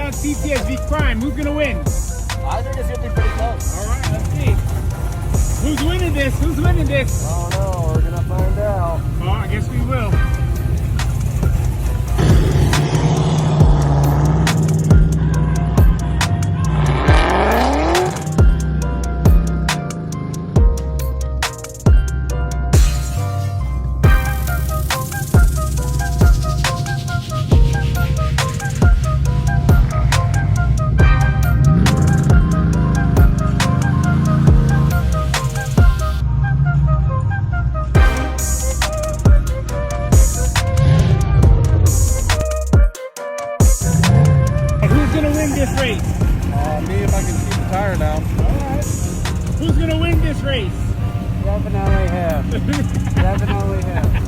out CTSV crime. Who's gonna win? I think it's gonna be pretty close. All right, let's see. Who's winning this? Who's winning this? I don't know. We're gonna find out. Oh, I guess we will. This race? Me if I can keep the tire down. Alright. Who's gonna win this race? Definitely him. Definitely him.